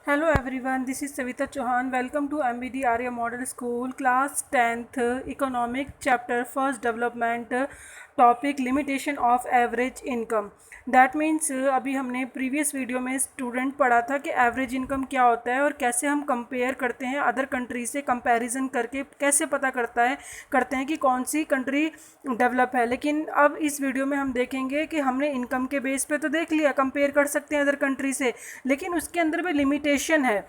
Hello everyone, this is Savita Chauhan. Welcome to MBD Arya Model School, Class 10th, Economic Chapter, First Development, Topic Limitation of Average Income. That means अभी हमने previous video में student पढ़ा था कि average income क्या होता है और कैसे हम कंपेयर करते हैं अदर कंट्री से, कंपैरिजन करके कैसे पता करते हैं कि कौन सी कंट्री डेवलप है। लेकिन अब इस वीडियो में हम देखेंगे कि हमने इनकम के बेस पे तो देख लिया, कंपेयर कर सकते हैं अदर कंट्री से, लेकिन उसके अंदर भी लिमिटेशन है।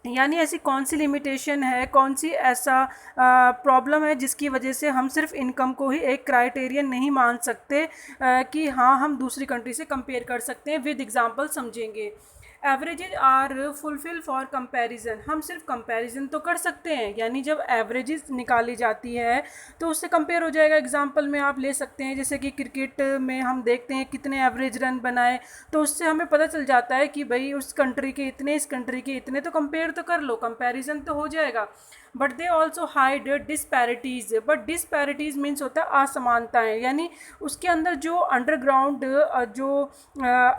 यानी ऐसी कौन सी लिमिटेशन है, कौन सी ऐसा प्रॉब्लम है जिसकी वजह से हम सिर्फ इनकम को ही एक क्राइटेरियन नहीं मान सकते कि हाँ हम दूसरी कंट्री से कंपेयर कर सकते हैं। विद एग्जांपल समझेंगे। Averages are fulfil for comparison. हम सिर्फ कंपैरिजन तो कर सकते हैं, यानी जब एवरेजेस निकाली जाती है तो उससे कंपेयर हो जाएगा। एग्जांपल में आप ले सकते हैं, जैसे कि क्रिकेट में हम देखते हैं कितने एवरेज रन बनाए, तो उससे हमें पता चल जाता है कि भाई उस कंट्री के इतने, इस कंट्री के इतने, तो कंपेयर तो कर लो, कंपैरिजन तो हो जाएगा। But they also hide disparities. But disparities means होता है असमानताएँ, यानी उसके अंदर जो अंडरग्राउंड जो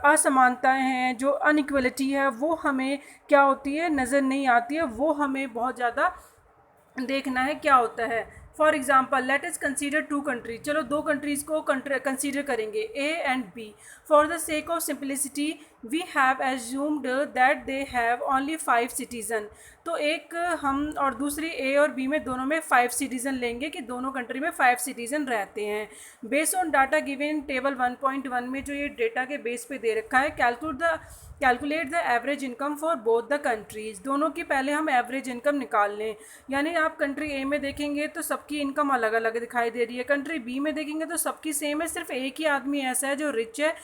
असमानताएँ हैं, जो अनइक्वलिटी है, वो हमें क्या होती है, नज़र नहीं आती है। वो हमें बहुत ज़्यादा देखना है क्या होता है। For example let us consider two country. चलो दो कंट्रीज़ को कंसीडर करेंगे, A and B. For the sake of simplicity we have assumed that they have only 5 citizen. तो एक हम और दूसरी ए और बी में दोनों में 5 सिटीज़न लेंगे कि दोनों कंट्री में 5 सिटीज़न रहते हैं। Based on data given in table 1.1 में जो ये डेटा के बेस पे दे रखा है, calculate the average income for both the countries. दोनों की पहले हम एवरेज इनकम निकाल लें। यानी आप कंट्री ए में देखेंगे तो सबकी इनकम अलग अलग दिखाई दे रही है, कंट्री बी में देखेंगे तो सबकी सेम है, सिर्फ एक ही आदमी ऐसा है जो रिच है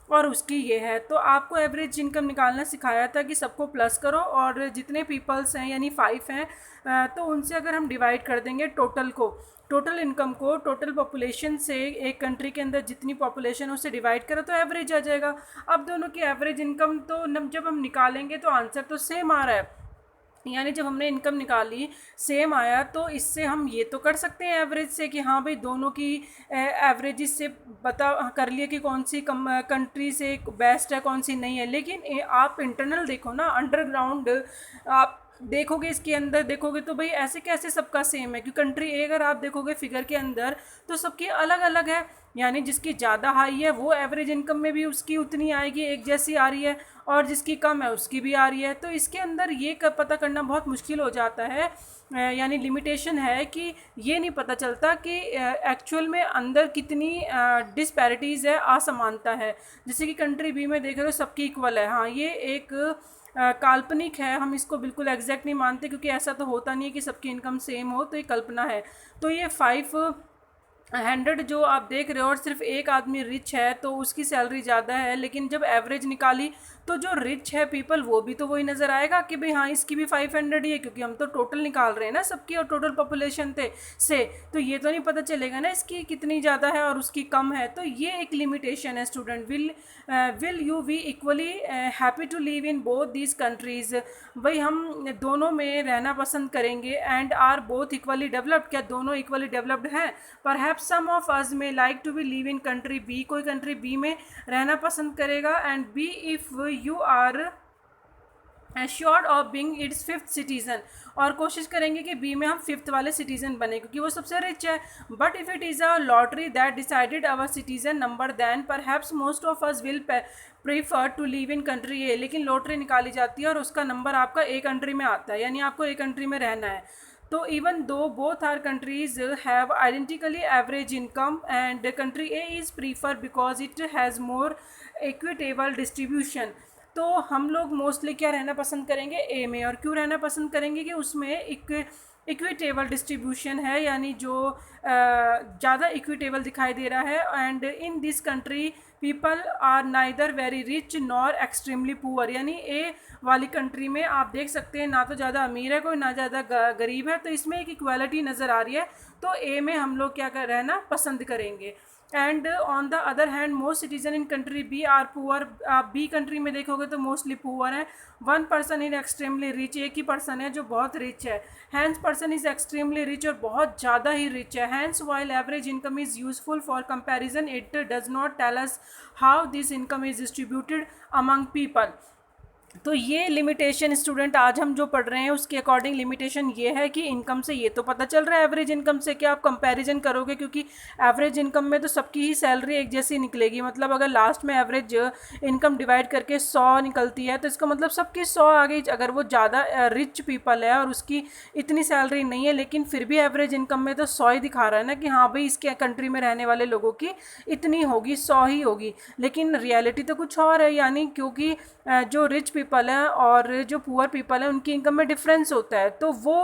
और उसकी ये है। तो आपको एवरेज इनकम निकालना सिखाया था कि सबको प्लस करो और जितने पीपल्स हैं यानी 5 हैं तो उनसे अगर हम डिवाइड कर देंगे टोटल इनकम को टोटल पॉपुलेशन से, एक कंट्री के अंदर जितनी पॉपुलेशन उससे डिवाइड करो तो एवरेज आ जाएगा। अब दोनों की एवरेज इनकम तो जब हम निकालेंगे तो आंसर तो सेम आ रहा है, यानी जब हमने इनकम निकाली सेम आया, तो इससे हम ये तो कर सकते हैं एवरेज से कि हाँ भाई दोनों की एवरेज से पता कर लिए कि कौन सी कंट्री से बेस्ट है, कौन सी नहीं है। लेकिन आप इंटरनल देखो ना, अंडरग्राउंड आप देखोगे, इसके अंदर देखोगे तो भाई ऐसे कैसे सबका सेम है, क्योंकि कंट्री ए अगर आप देखोगे फिगर के अंदर तो सबकी अलग अलग है। यानी जिसकी ज़्यादा हाई है वो एवरेज इनकम में भी उसकी उतनी आएगी, एक जैसी आ रही है, और जिसकी कम है उसकी भी आ रही है। तो इसके अंदर ये पता करना बहुत मुश्किल हो जाता है, यानी लिमिटेशन है कि ये नहीं पता चलता कि एक्चुअल में अंदर कितनी डिस्पैरिटीज़ है, असमानता है। जैसे कि कंट्री बी में देख रहे हो सबकी इक्वल है, हाँ ये एक काल्पनिक है, हम इसको बिल्कुल एग्जैक्ट नहीं मानते क्योंकि ऐसा तो होता नहीं है कि सबकी इनकम सेम हो, तो ये कल्पना है। तो ये 500 जो आप देख रहे हो और सिर्फ एक आदमी रिच है तो उसकी सैलरी ज़्यादा है, लेकिन जब एवरेज निकाली तो जो रिच है पीपल वो भी तो वही नज़र आएगा कि भाई हाँ इसकी भी 500 ही है, क्योंकि हम तो टोटल निकाल रहे हैं ना सबकी और टोटल पॉपुलेशन से। तो ये तो नहीं पता चलेगा ना इसकी कितनी ज़्यादा है और उसकी कम है। तो ये एक लिमिटेशन है। Student will you be equally happy to live in both these countries. भाई हम दोनों में रहना पसंद करेंगे। And are both equally developed. क्या दोनों इक्वली डेवलप्ड हैं? Perhaps some of us may like to be live in country B. कोई कंट्री बी में रहना पसंद करेगा। And be if you are assured of being its 5th citizen. और कोशिश करेंगे कि बी में हम 5th वाले सिटीज़न बने क्योंकि वो सबसे रिच है। But if it is a lottery that decided our citizen number, then perhaps most of us will prefer to live in country A. लेकिन लॉटरी निकाली जाती है और उसका नंबर आपका ए कंट्री में आता है, यानी आपको ए कंट्री में रहना है। तो even though both are countries have identically average income and country A is prefer because it has more equitable distribution. तो हम लोग मोस्टली क्या रहना पसंद करेंगे? ए में। और क्यों रहना पसंद करेंगे? कि उसमें इक्विटेबल डिस्ट्रीब्यूशन है, यानी जो ज़्यादा इक्विटेबल दिखाई दे रहा है। And in this country people are neither very rich nor extremely poor. यानी ए वाली कंट्री में आप देख सकते हैं ना तो ज़्यादा अमीर है कोई, ना ज़्यादा गरीब है, तो इसमें एक इक्वालिटी नज़र आ रही है। तो ए में हम लोग क्या रहना पसंद करेंगे। And on the other hand most citizen in country B are poor. आप बी कंट्री में देखोगे तो मोस्टली पुअर हैं। 1 पर्सन इज एक्सट्रीमली रिच। एक ही पर्सन है जो बहुत रिच है। Hence person is extremely rich और बहुत ज़्यादा ही रिच है। Hence while average income is useful for comparison, it does not tell us how this income is distributed among people. तो ये लिमिटेशन स्टूडेंट आज हम जो पढ़ रहे हैं उसके अकॉर्डिंग लिमिटेशन ये है कि इनकम से ये तो पता चल रहा है एवरेज इनकम से कि आप कंपैरिजन करोगे, क्योंकि एवरेज इनकम में तो सबकी ही सैलरी एक जैसी निकलेगी। मतलब अगर लास्ट में एवरेज इनकम डिवाइड करके 100 निकलती है तो इसका मतलब सबकी 100 आ गई। अगर वो ज़्यादा रिच पीपल है और उसकी इतनी सैलरी नहीं है लेकिन फिर भी एवरेज इनकम में तो 100 ही दिखा रहा है ना कि हाँ भाई इसके कंट्री में रहने वाले लोगों की इतनी होगी, 100 ही होगी। लेकिन रियलिटी तो कुछ और है, यानी क्योंकि जो रिच पीपल हैं और जो पुअर पीपल हैं उनकी इनकम में डिफरेंस होता है, तो वो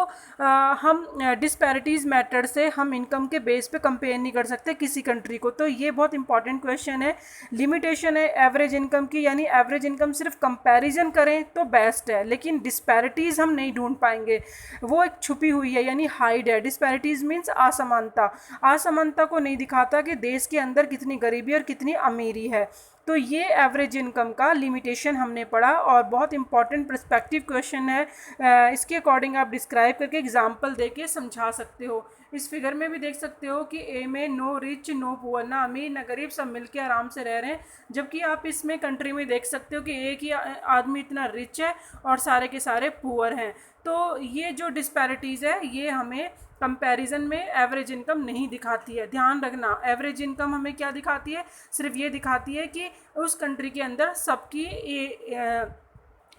हम डिस्पैरिटीज़ मेथड से हम इनकम के बेस पे कंपेयर नहीं कर सकते किसी कंट्री को। तो ये बहुत इंपॉर्टेंट क्वेश्चन है। लिमिटेशन है एवरेज इनकम की, यानी एवरेज इनकम सिर्फ कंपैरिजन करें तो बेस्ट है, लेकिन डिस्पैरिटीज़ हम नहीं ढूंढ पाएंगे, वो एक छुपी हुई है यानी हाइड है। डिस्पैरिटीज़ मीन्स असमानता, असमानता को नहीं दिखाता कि देश के अंदर कितनी गरीबी और कितनी अमीरी है। तो ये एवरेज इनकम का लिमिटेशन हमने पढ़ा और बहुत इंपॉर्टेंट पर्सपेक्टिव क्वेश्चन है। इसके अकॉर्डिंग आप डिस्क्राइब करके एग्जांपल देके समझा सकते हो। इस फिगर में भी देख सकते हो कि ए में नो रिच नो पुअर, ना अमीर ना गरीब, सब मिलके आराम से रह रहे हैं। जबकि आप इसमें कंट्री में देख सकते हो कि एक ही आदमी इतना रिच है और सारे के सारे पुअर हैं। तो ये जो डिस्पैरिटीज़ है ये हमें कंपैरिजन में एवरेज इनकम नहीं दिखाती है। ध्यान रखना, एवरेज इनकम हमें क्या दिखाती है, सिर्फ ये दिखाती है कि उस कंट्री के अंदर सबकी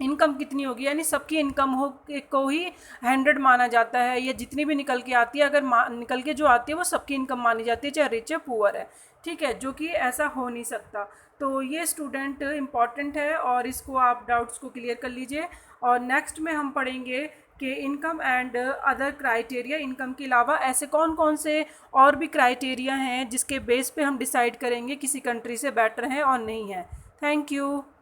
इनकम कितनी होगी, यानी सबकी इनकम हो को ही 100 माना जाता है, या जितनी भी निकल के आती है, अगर निकल के जो आती है वो सबकी इनकम मानी जाती है, चाहे रिच है पुअर है। ठीक है, जो कि ऐसा हो नहीं सकता। तो ये स्टूडेंट इम्पॉर्टेंट है और इसको आप डाउट्स को क्लियर कर लीजिए। और नेक्स्ट में हम पढ़ेंगे कि income and other criteria, income के अलावा ऐसे कौन कौन से और भी क्राइटेरिया हैं जिसके बेस पे हम डिसाइड करेंगे किसी कंट्री से बेटर है और नहीं है। Thank you.